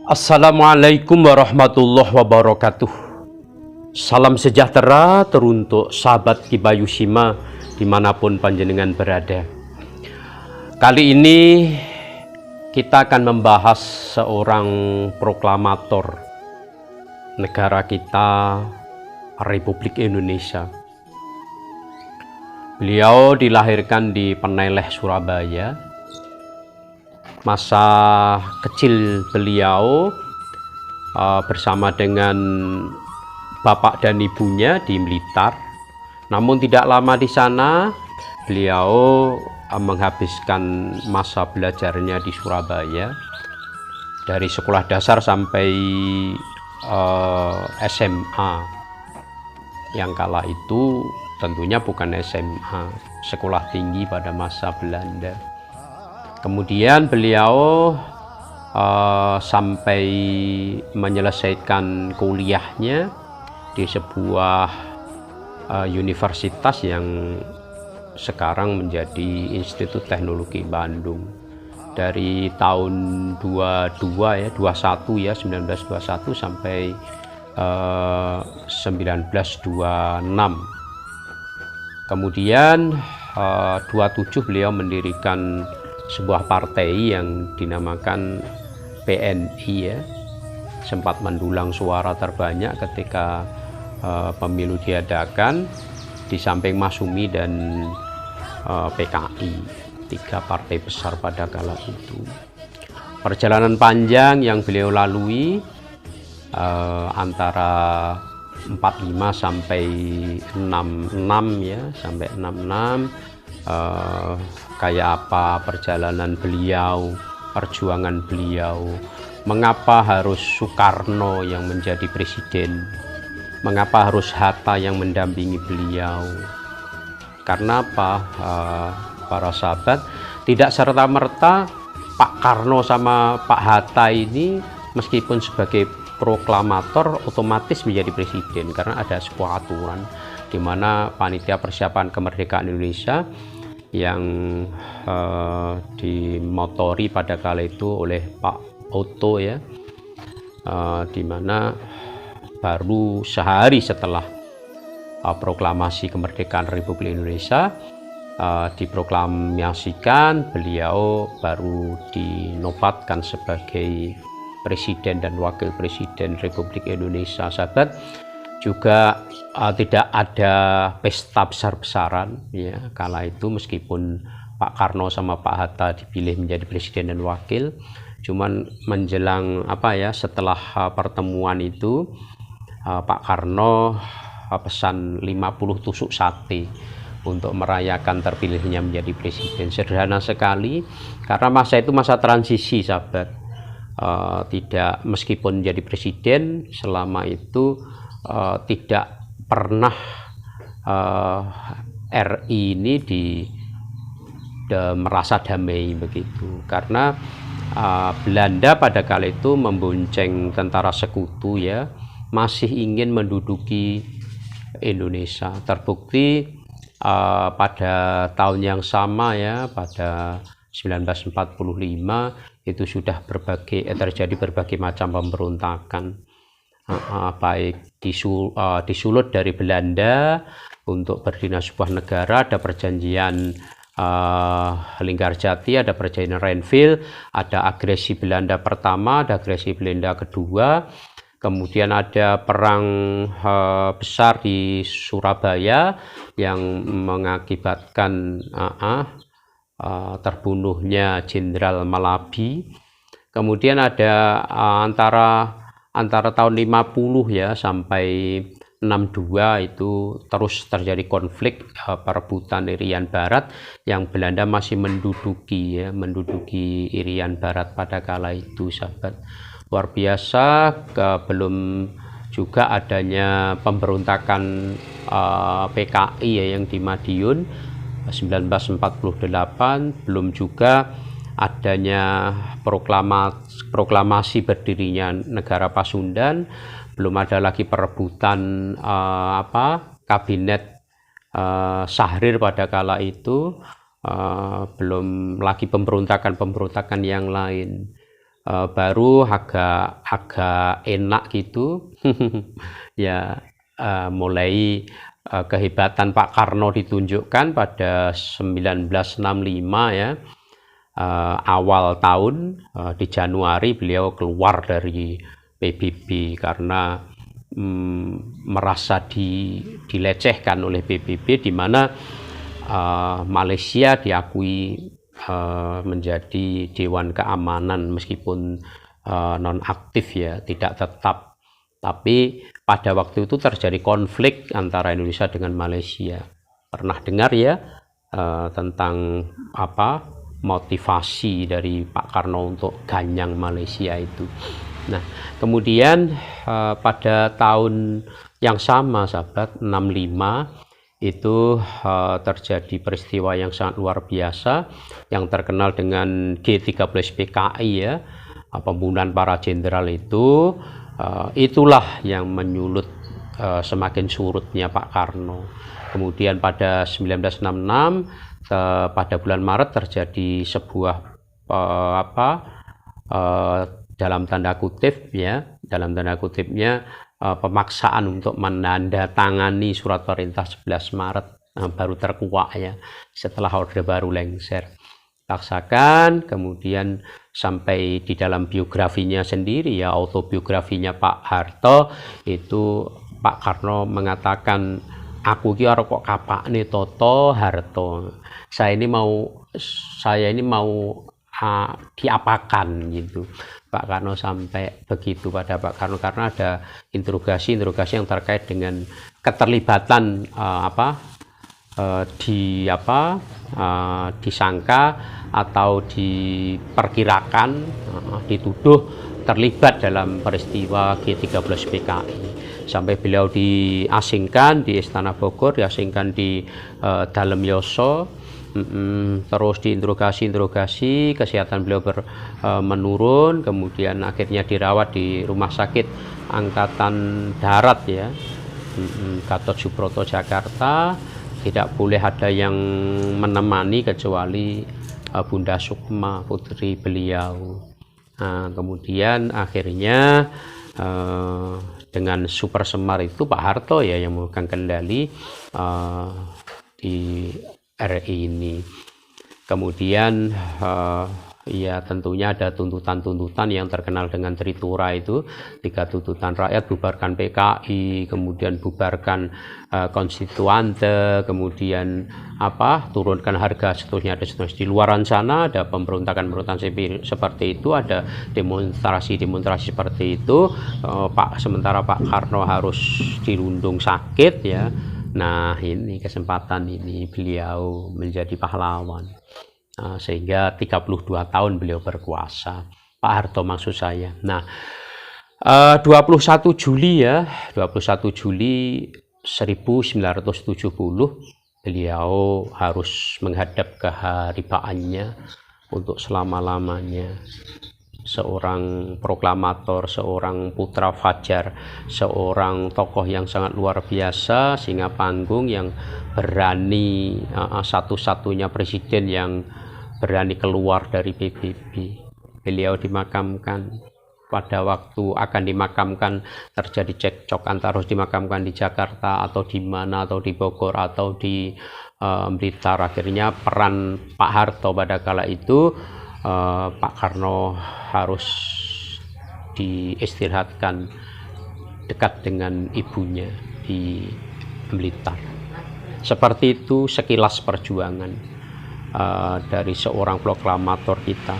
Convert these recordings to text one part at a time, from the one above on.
Assalamualaikum warahmatullahi wabarakatuh. Salam sejahtera teruntuk sahabat Kibayushima dimanapun panjenengan berada. Kali ini kita akan membahas seorang proklamator negara kita, Republik Indonesia. Beliau dilahirkan di Peneleh, Surabaya. Masa kecil beliau bersama dengan bapak dan ibunya di Blitar. Namun tidak lama di sana beliau menghabiskan masa belajarnya di Surabaya dari sekolah dasar sampai SMA. Yang kala itu tentunya bukan SMA, sekolah tinggi pada masa Belanda. Kemudian beliau sampai menyelesaikan kuliahnya di sebuah universitas yang sekarang menjadi Institut Teknologi Bandung. Dari tahun 1921 sampai 1926. Kemudian 27 beliau mendirikan sebuah partai yang dinamakan PNI ya, sempat mendulang suara terbanyak ketika pemilu diadakan di samping Masyumi dan PKI, tiga partai besar pada kala itu. Perjalanan panjang yang beliau lalui antara 45 sampai 66 ya, sampai 66. Kayak apa perjalanan beliau, perjuangan beliau, mengapa harus Soekarno yang menjadi presiden, mengapa harus Hatta yang mendampingi beliau. Karena apa, para sahabat, tidak serta-merta Pak Karno sama Pak Hatta ini meskipun sebagai proklamator otomatis menjadi presiden, karena ada sebuah aturan di mana panitia persiapan kemerdekaan Indonesia yang dimotori pada kala itu oleh Pak Otto ya, di mana baru sehari setelah proklamasi kemerdekaan Republik Indonesia diproklamasikan, beliau baru dinobatkan sebagai Presiden dan Wakil Presiden Republik Indonesia. Sahabat, juga tidak ada pesta besar-besaran ya kala itu, meskipun Pak Karno sama Pak Hatta dipilih menjadi presiden dan wakil. Cuman menjelang setelah pertemuan itu Pak Karno pesan 50 tusuk sate untuk merayakan terpilihnya menjadi presiden. Sederhana sekali, karena masa itu masa transisi sahabat. Tidak, meskipun menjadi presiden selama itu tidak pernah RI ini merasa damai begitu, karena Belanda pada kala itu membonceng tentara sekutu ya, masih ingin menduduki Indonesia. Terbukti pada tahun yang sama ya, pada 1945 itu sudah terjadi berbagai macam pemberontakan, baik disulut dari Belanda untuk berdirinya sebuah negara. Ada perjanjian Linggarjati, ada perjanjian Renville, ada agresi Belanda pertama, ada agresi Belanda kedua, kemudian ada perang besar di Surabaya yang mengakibatkan terbunuhnya Jenderal Malabi. Kemudian ada antara tahun 50 ya sampai 62 itu terus terjadi konflik perebutan Irian Barat, yang Belanda masih menduduki Irian Barat pada kala itu sahabat. Luar biasa. Belum juga adanya pemberontakan PKI ya, yang di Madiun 1948, belum juga adanya proklamasi berdirinya negara Pasundan, belum ada lagi perebutan kabinet Syahrir pada kala itu, belum lagi pemberontakan yang lain. baru agak enak gitu. Ya, mulai kehebatan Pak Karno ditunjukkan pada 1965 ya. Awal tahun di Januari beliau keluar dari PBB karena merasa dilecehkan oleh PBB, di mana Malaysia diakui menjadi Dewan Keamanan meskipun non aktif ya, tidak tetap. Tapi pada waktu itu terjadi konflik antara Indonesia dengan Malaysia. Pernah dengar ya tentang apa motivasi dari Pak Karno untuk ganyang Malaysia itu. Nah, kemudian pada tahun yang sama sahabat, 65 itu terjadi peristiwa yang sangat luar biasa yang terkenal dengan G13 PKI ya, pembunuhan para jenderal itu. Itulah yang menyulut semakin surutnya Pak Karno. Kemudian pada 1966 pada bulan Maret terjadi sebuah dalam tanda kutipnya pemaksaan untuk menandatangani surat perintah 11 Maret baru terkuak ya, setelah Orde Baru lengser. Paksakan, kemudian sampai di dalam biografinya sendiri ya, autobiografinya Pak Harto itu Pak Karno mengatakan, aku ki arep kok kapakne Toto Harto. Saya ini mau diapakan gitu. Pak Karno sampai begitu pada Pak Karno, karena ada interogasi yang terkait dengan keterlibatan disangka atau diperkirakan dituduh terlibat dalam peristiwa G13 PKI. Sampai beliau diasingkan di Istana Bogor, diasingkan di Dalem Yoso, terus diinterogasi, kesehatan beliau menurun, kemudian akhirnya dirawat di Rumah Sakit Angkatan Darat ya, Gatot Subroto Jakarta. Tidak boleh ada yang menemani kecuali Bunda Sukma, putri beliau. Nah, kemudian akhirnya dengan super semar itu Pak Harto ya yang memegang kendali di RI ini. Kemudian ya tentunya ada tuntutan-tuntutan yang terkenal dengan Tritura itu, 3 tuntutan rakyat: bubarkan PKI, kemudian bubarkan konstituante, kemudian turunkan harga, seterusnya. Di luaran sana ada pemberontakan seperti itu, ada demonstrasi seperti itu. Sementara Pak Karno harus dirundung sakit ya. Nah, ini kesempatan ini beliau menjadi pahlawan. Sehingga 32 tahun beliau berkuasa, Pak Harto maksud saya. Nah, 21 Juli 1970 beliau harus menghadap keharibaannya untuk selama-lamanya. Seorang proklamator, seorang putra fajar, seorang tokoh yang sangat luar biasa, singa panggung yang berani, satu-satunya presiden yang berani keluar dari PBB. Beliau dimakamkan. Pada waktu akan dimakamkan terjadi cekcok antara harus dimakamkan di Jakarta atau di mana, atau di Bogor atau di Blitar. Akhirnya peran Pak Harto pada kala itu, Pak Karno harus diistirahatkan dekat dengan ibunya di Blitar. Seperti itu sekilas perjuangan dari seorang proklamator kita.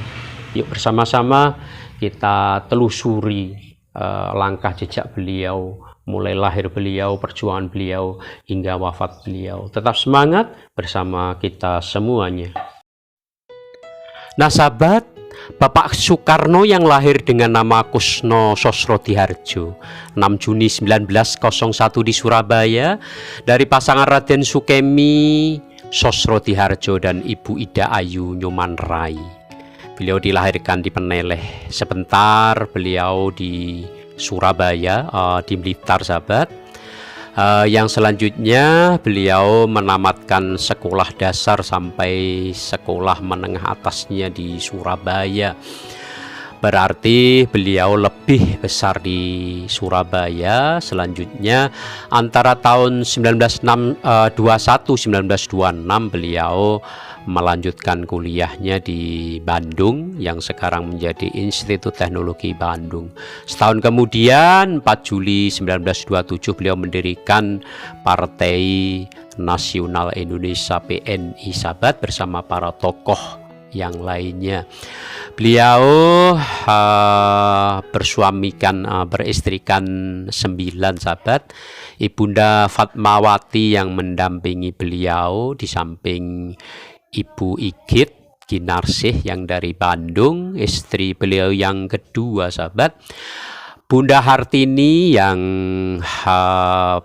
Yuk bersama-sama kita telusuri langkah jejak beliau, mulai lahir beliau, perjuangan beliau, hingga wafat beliau. Tetap semangat bersama kita semuanya. Nah sahabat, Bapak Soekarno yang lahir dengan nama Kusno Sosrodihardjo 6 Juni 1901 di Surabaya, dari pasangan Raden Sukemi Sosrodihardjo dan Ibu Ida Ayu Nyomanrai. Beliau dilahirkan di Peneleh. Sebentar beliau di Surabaya, di Blitar sahabat. Yang selanjutnya beliau menamatkan sekolah dasar sampai sekolah menengah atasnya di Surabaya. berarti beliau lebih besar di Surabaya. Selanjutnya antara tahun 1921-1926 beliau melanjutkan kuliahnya di Bandung yang sekarang menjadi Institut Teknologi Bandung. Setahun kemudian 4 Juli 1927 beliau mendirikan Partai Nasional Indonesia PNI sahabat bersama para tokoh yang lainnya. Beliau beristrikan 9 sahabat. Ibunda Fatmawati yang mendampingi beliau di samping Ibu Igit Ginarsih yang dari Bandung, istri beliau yang kedua sahabat. Bunda Hartini yang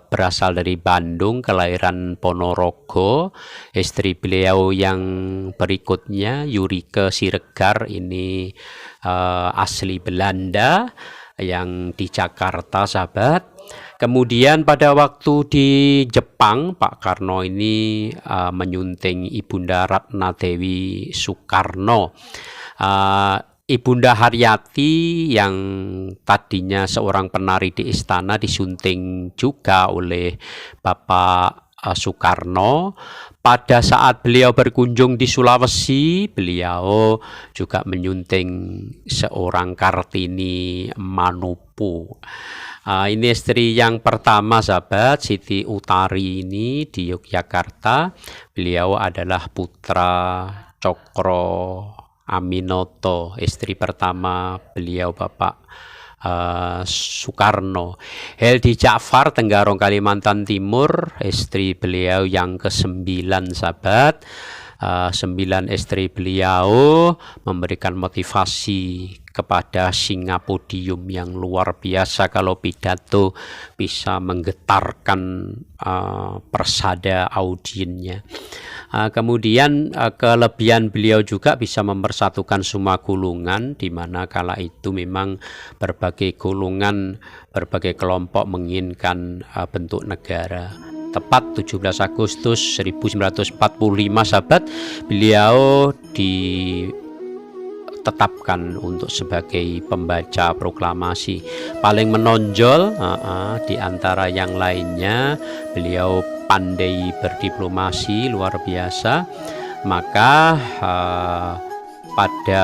berasal dari Bandung, kelahiran Ponorogo. Istri beliau yang berikutnya Yurike Siregar, ini asli Belanda yang di Jakarta sahabat. Kemudian pada waktu di Jepang, Pak Karno ini menyunting Ibunda Ratna Dewi Soekarno. Ibunda Haryati yang tadinya seorang penari di istana disunting juga oleh Bapak Soekarno. Pada saat beliau berkunjung di Sulawesi, beliau juga menyunting seorang Kartini Manopo. Ini istri yang pertama sahabat, Siti Utari ini di Yogyakarta. Beliau adalah putra Cokro Aminoto, istri pertama beliau Bapak Soekarno. Heldi Ja'far, Tenggarong Kalimantan Timur, istri beliau yang ke-9 sahabat. 9 istri beliau memberikan motivasi kepada Singapodium yang luar biasa. Kalau pidato bisa menggetarkan persada audiennya. Kemudian kelebihan beliau juga bisa mempersatukan semua golongan, di mana kala itu memang berbagai golongan, berbagai kelompok menginginkan bentuk negara. Tepat 17 Agustus 1945 sahabat, beliau ditetapkan untuk sebagai pembaca proklamasi. Paling menonjol di antara yang lainnya, beliau pandai berdiplomasi luar biasa. Maka pada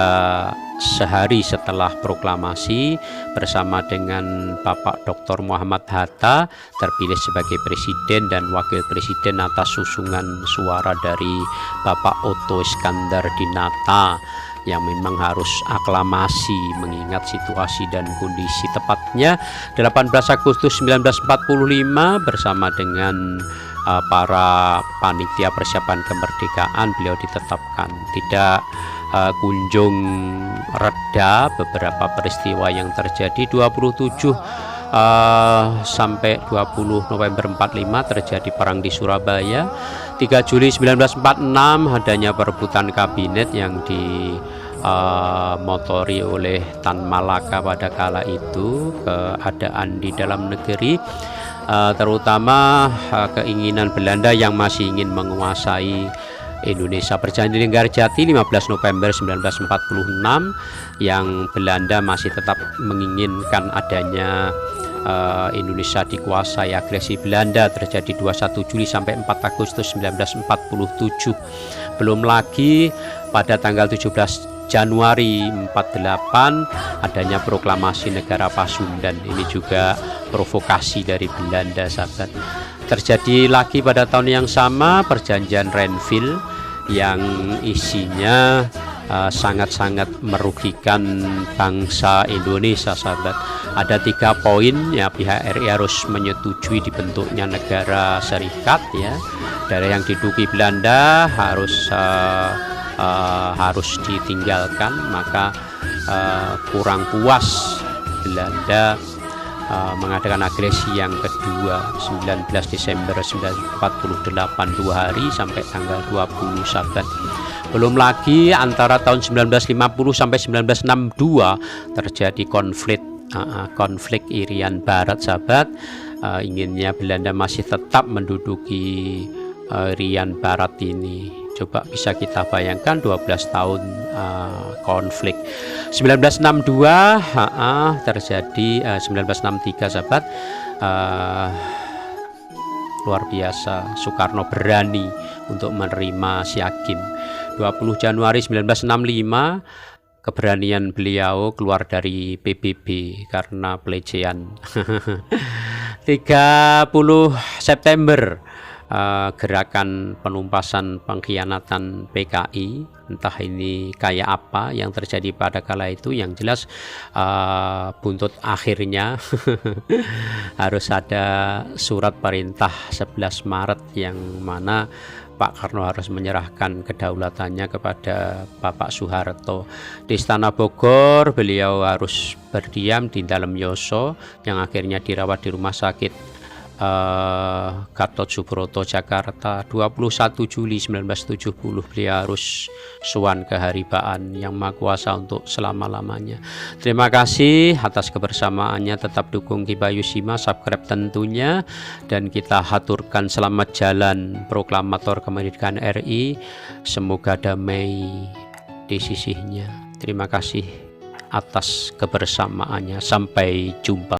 sehari setelah proklamasi, bersama dengan Bapak Dr. Muhammad Hatta terpilih sebagai presiden dan wakil presiden atas susunan suara dari Bapak Otto Iskandar Dinata, yang memang harus aklamasi mengingat situasi dan kondisi. Tepatnya 18 Agustus 1945 bersama dengan para panitia persiapan kemerdekaan, beliau ditetapkan. Tidak kunjung reda beberapa peristiwa yang terjadi. 27 sampai 20 November 45 terjadi perang di Surabaya. 3 Juli 1946 adanya perebutan kabinet yang dimotori oleh Tan Malaka pada kala itu. Keadaan di dalam negeri, terutama keinginan Belanda yang masih ingin menguasai Indonesia. Perjanjian Linggarjati 15 November 1946 yang Belanda masih tetap menginginkan adanya Indonesia dikuasai. Agresi Belanda terjadi 21 Juli sampai 4 Agustus 1947. Belum lagi pada tanggal 17 Januari 48 adanya proklamasi negara Pasundan. Ini juga provokasi dari Belanda sahabat. Terjadi lagi pada tahun yang sama perjanjian Renville yang isinya sangat-sangat merugikan bangsa Indonesia sahabat. Ada 3 poin ya, pihak RI harus menyetujui dibentuknya negara serikat ya. Daerah yang diduduki Belanda harus ditinggalkan. Maka kurang puas Belanda mengadakan agresi yang kedua 19 Desember 1948, 2 hari sampai tanggal 20 sahabat. Belum lagi antara tahun 1950 sampai 1962 terjadi konflik Irian Barat sahabat. Inginnya Belanda masih tetap menduduki Irian Barat ini. Coba bisa kita bayangkan 12 tahun konflik. 1962 terjadi 1963 sahabat, luar biasa, Soekarno berani untuk menerima Siagim. 20 Januari 1965 keberanian beliau keluar dari PBB karena pelecehan. 30 September gerakan penumpasan pengkhianatan PKI, entah ini kayak apa yang terjadi pada kala itu, yang jelas buntut akhirnya harus ada surat perintah 11 Maret yang mana Pak Karno harus menyerahkan kedaulatannya kepada Bapak Soeharto. Di Istana Bogor beliau harus berdiam di dalam Yoso yang akhirnya dirawat di rumah sakit Gatot Subroto Jakarta. 21 Juli 1970 beliau harus sowan ke Haribaan Yang Maha Kuasa untuk selama-lamanya. Terima kasih atas kebersamaannya, tetap dukung Kibayusima, subscribe tentunya, dan kita haturkan selamat jalan proklamator kemerdekaan RI, semoga damai di sisinya. Terima kasih atas kebersamaannya, sampai jumpa.